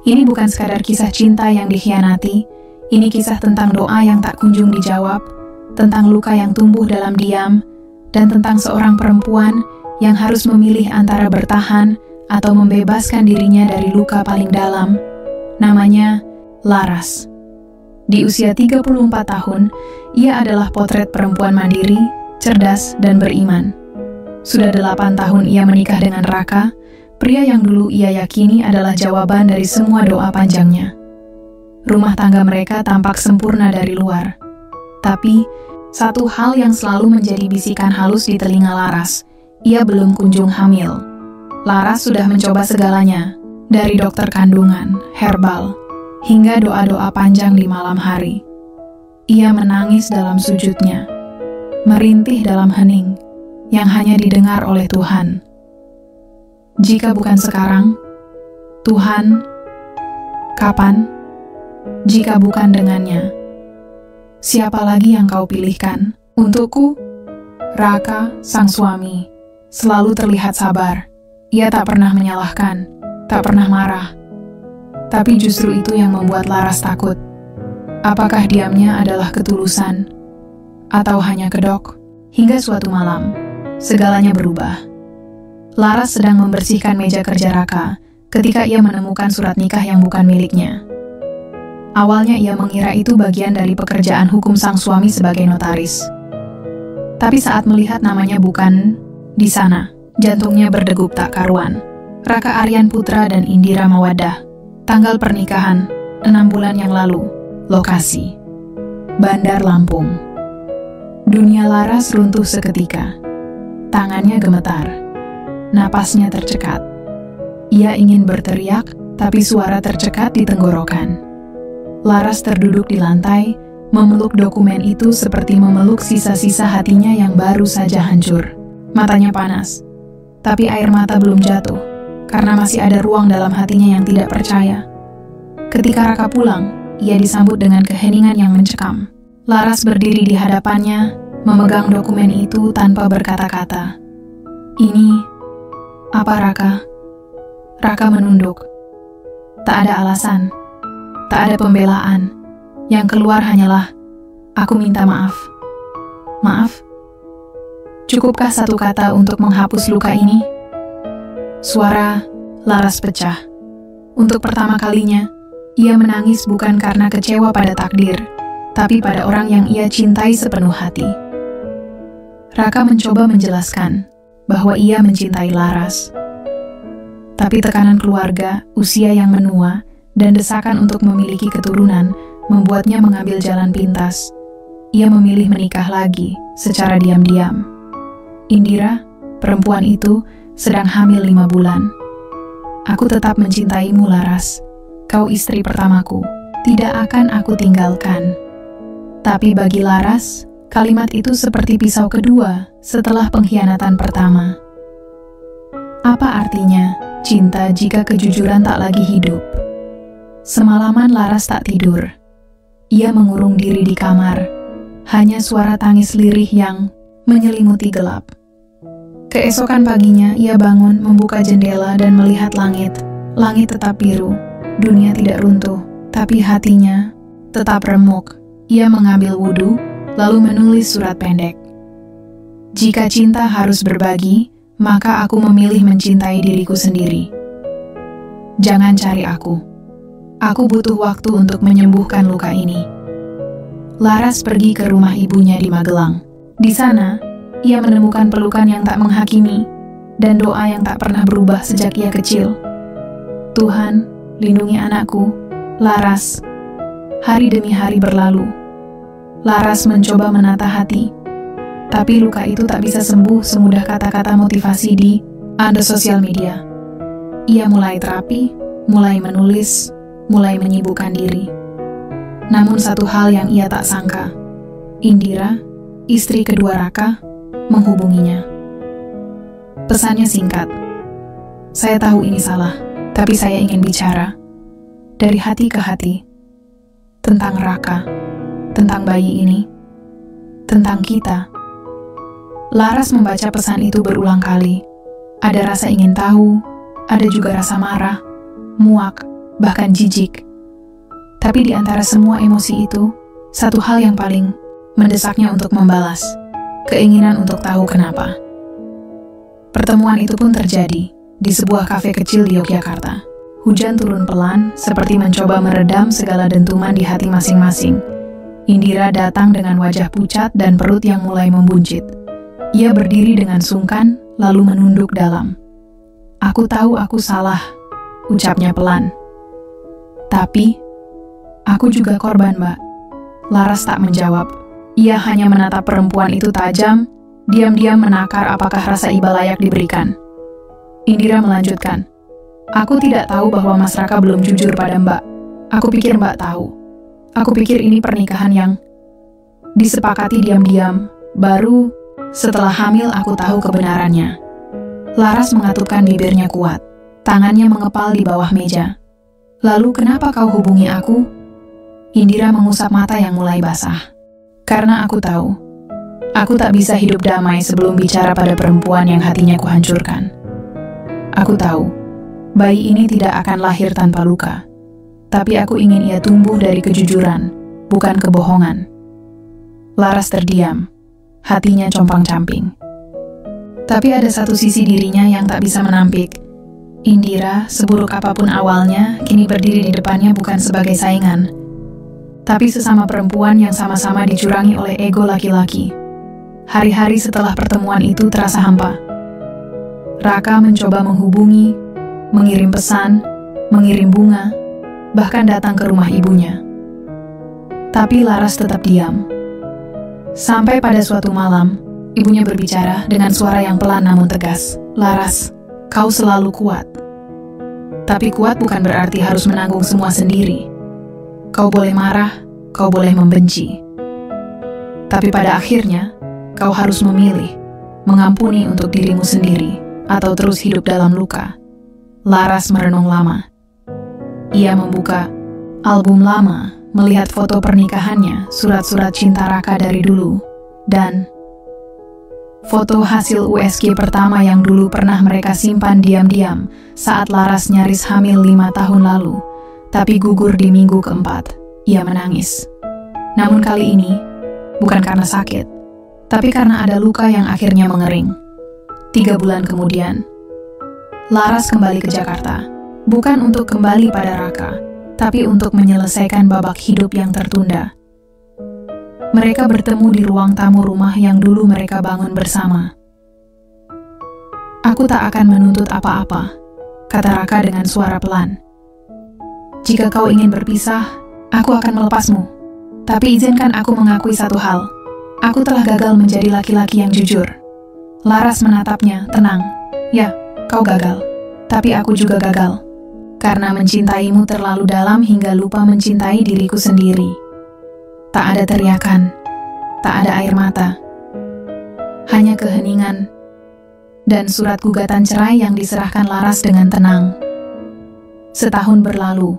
Ini bukan sekadar kisah cinta yang dikhianati, ini kisah tentang doa yang tak kunjung dijawab, tentang luka yang tumbuh dalam diam, dan tentang seorang perempuan yang harus memilih antara bertahan atau membebaskan dirinya dari luka paling dalam. Namanya Laras. Di usia 34 tahun, ia adalah potret perempuan mandiri, cerdas, dan beriman. Sudah 8 tahun ia menikah dengan Raka, pria yang dulu ia yakini adalah jawaban dari semua doa panjangnya. Rumah tangga mereka tampak sempurna dari luar. Tapi, satu hal yang selalu menjadi bisikan halus di telinga Laras, ia belum kunjung hamil. Laras sudah mencoba segalanya, dari dokter kandungan, herbal, hingga doa-doa panjang di malam hari. Ia menangis dalam sujudnya, merintih dalam hening, yang hanya didengar oleh Tuhan. Jika bukan sekarang, Tuhan, kapan? Jika bukan dengannya, siapa lagi yang kau pilihkan? Untukku, Raka, sang suami, selalu terlihat sabar. Ia tak pernah menyalahkan, tak pernah marah. Tapi justru itu yang membuat Laras takut. Apakah diamnya adalah ketulusan? Atau hanya kedok? Hingga suatu malam, segalanya berubah. Laras sedang membersihkan meja kerja Raka ketika ia menemukan surat nikah yang bukan miliknya. Awalnya ia mengira itu bagian dari pekerjaan hukum sang suami sebagai notaris. Tapi saat melihat namanya bukan di sana, jantungnya berdegup tak karuan. Raka Aryan Putra dan Indira Mawaddah. Tanggal pernikahan, 6 bulan yang lalu. Lokasi, Bandar Lampung. Dunia Laras runtuh seketika. Tangannya gemetar. Napasnya tercekat. Ia ingin berteriak, tapi suara tercekat di tenggorokan. Laras terduduk di lantai, memeluk dokumen itu seperti memeluk sisa-sisa hatinya yang baru saja hancur. Matanya panas, tapi air mata belum jatuh, karena masih ada ruang dalam hatinya yang tidak percaya. Ketika Raka pulang, ia disambut dengan keheningan yang mencekam. Laras berdiri di hadapannya, memegang dokumen itu tanpa berkata-kata. Ini, apa Raka? Raka menunduk. Tak ada alasan, tak ada pembelaan. Yang keluar hanyalah, aku minta maaf. Maaf? Cukupkah satu kata untuk menghapus luka ini? Suara Laras pecah. Untuk pertama kalinya, ia menangis bukan karena kecewa pada takdir, tapi pada orang yang ia cintai sepenuh hati. Raka mencoba menjelaskan bahwa ia mencintai Laras. Tapi tekanan keluarga, usia yang menua, dan desakan untuk memiliki keturunan membuatnya mengambil jalan pintas. Ia memilih menikah lagi secara diam-diam. Indira, perempuan itu, sedang hamil 5 bulan. Aku tetap mencintaimu, Laras. Kau istri pertamaku, tidak akan aku tinggalkan. Tapi bagi Laras, kalimat itu seperti pisau kedua setelah pengkhianatan pertama. Apa artinya cinta jika kejujuran tak lagi hidup? Semalaman Laras tak tidur. Ia mengurung diri di kamar, hanya suara tangis lirih yang menyelimuti gelap. Keesokan paginya, ia bangun, membuka jendela dan melihat langit. Langit tetap biru. Dunia tidak runtuh, tapi hatinya tetap remuk. Ia mengambil wudhu, lalu menulis surat pendek. Jika cinta harus berbagi, maka aku memilih mencintai diriku sendiri. Jangan cari aku. Aku butuh waktu untuk menyembuhkan luka ini. Laras pergi ke rumah ibunya di Magelang. Di sana, ia menemukan pelukan yang tak menghakimi, dan doa yang tak pernah berubah sejak ia kecil. Tuhan, lindungi anakku, Laras. Hari demi hari berlalu. Laras mencoba menata hati, tapi luka itu tak bisa sembuh semudah kata-kata motivasi di sosial media. Ia mulai terapi, mulai menulis, mulai menyibukkan diri. Namun satu hal yang ia tak sangka, Indira, istri kedua Raka, menghubunginya. Pesannya singkat. Saya tahu ini salah, tapi saya ingin bicara dari hati ke hati tentang Raka, tentang bayi ini, tentang kita. Laras membaca pesan itu berulang kali. Ada rasa ingin tahu, ada juga rasa marah, muak, bahkan jijik. Tapi di antara semua emosi itu, satu hal yang paling mendesaknya untuk membalas, keinginan untuk tahu kenapa. Pertemuan itu pun terjadi di sebuah kafe kecil di Yogyakarta. Hujan turun pelan, seperti mencoba meredam segala dentuman di hati masing-masing. Indira datang dengan wajah pucat dan perut yang mulai membuncit. Ia berdiri dengan sungkan, lalu menunduk dalam. "Aku tahu aku salah," ucapnya pelan. "Tapi, aku juga korban, Mbak." Laras tak menjawab. Ia hanya menatap perempuan itu tajam, diam-diam menakar apakah rasa iba layak diberikan. Indira melanjutkan, "Aku tidak tahu bahwa Mas Raka belum jujur pada Mbak. Aku pikir Mbak tahu. Aku pikir ini pernikahan yang disepakati diam-diam. Baru setelah hamil aku tahu kebenarannya." Laras mengatupkan bibirnya kuat. Tangannya mengepal di bawah meja. "Lalu kenapa kau hubungi aku?" Indira mengusap mata yang mulai basah. "Karena aku tahu. Aku tak bisa hidup damai sebelum bicara pada perempuan yang hatinya kuhancurkan. Aku tahu, bayi ini tidak akan lahir tanpa luka. Tapi aku ingin ia tumbuh dari kejujuran, bukan kebohongan." Laras terdiam, hatinya compang-camping. Tapi ada satu sisi dirinya yang tak bisa menampik. Indira, seburuk apapun awalnya, kini berdiri di depannya bukan sebagai saingan, tapi sesama perempuan yang sama-sama dicurangi oleh ego laki-laki. Hari-hari setelah pertemuan itu terasa hampa. Raka mencoba menghubungi, mengirim pesan, mengirim bunga, bahkan datang ke rumah ibunya. Tapi Laras tetap diam. Sampai pada suatu malam, ibunya berbicara dengan suara yang pelan namun tegas. "Laras, kau selalu kuat. Tapi kuat bukan berarti harus menanggung semua sendiri. Kau boleh marah, kau boleh membenci. Tapi pada akhirnya, kau harus memilih, mengampuni untuk dirimu sendiri, atau terus hidup dalam luka." Laras merenung lama. Ia membuka album lama, melihat foto pernikahannya, surat-surat cinta Raka dari dulu, dan foto hasil USG pertama yang dulu pernah mereka simpan diam-diam saat Laras nyaris hamil 5 tahun lalu, tapi gugur di minggu keempat. Ia menangis. Namun kali ini, bukan karena sakit, tapi karena ada luka yang akhirnya mengering. 3 bulan kemudian, Laras kembali ke Jakarta, bukan untuk kembali pada Raka, tapi untuk menyelesaikan babak hidup yang tertunda. Mereka bertemu di ruang tamu rumah yang dulu mereka bangun bersama. "Aku tak akan menuntut apa-apa," kata Raka dengan suara pelan. "Jika kau ingin berpisah, aku akan melepasmu. Tapi izinkan aku mengakui satu hal. Aku telah gagal menjadi laki-laki yang jujur." Laras menatapnya, tenang. "Ya, kau gagal. Tapi aku juga gagal. Karena mencintaimu terlalu dalam hingga lupa mencintai diriku sendiri." Tak ada teriakan, tak ada air mata. Hanya keheningan dan surat gugatan cerai yang diserahkan Laras dengan tenang. Setahun berlalu.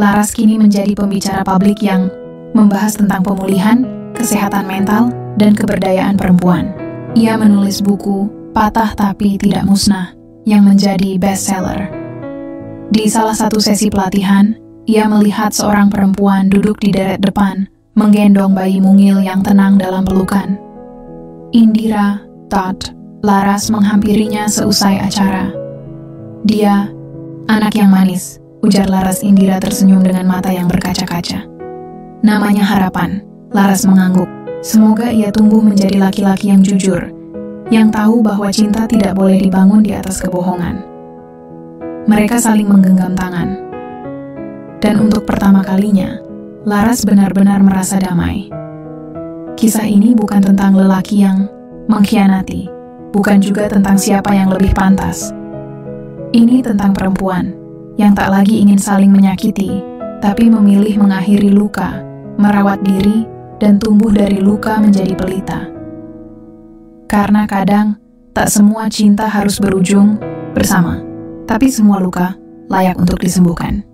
Laras kini menjadi pembicara publik yang membahas tentang pemulihan, kesehatan mental, dan keberdayaan perempuan. Ia menulis buku Patah Tapi Tidak Musnah yang menjadi bestseller. Di salah satu sesi pelatihan, ia melihat seorang perempuan duduk di deret depan, menggendong bayi mungil yang tenang dalam pelukan. "Indira, Todd." Laras menghampirinya seusai acara. "Dia, anak yang manis," ujar Laras. Indira tersenyum dengan mata yang berkaca-kaca. "Namanya Harapan." Laras mengangguk. Semoga ia tumbuh menjadi laki-laki yang jujur, yang tahu bahwa cinta tidak boleh dibangun di atas kebohongan. Mereka saling menggenggam tangan. Dan untuk pertama kalinya, Laras benar-benar merasa damai. Kisah ini bukan tentang lelaki yang mengkhianati, bukan juga tentang siapa yang lebih pantas. Ini tentang perempuan yang tak lagi ingin saling menyakiti, tapi memilih mengakhiri luka, merawat diri, dan tumbuh dari luka menjadi pelita. Karena kadang, tak semua cinta harus berujung bersama, tapi semua luka layak untuk disembuhkan.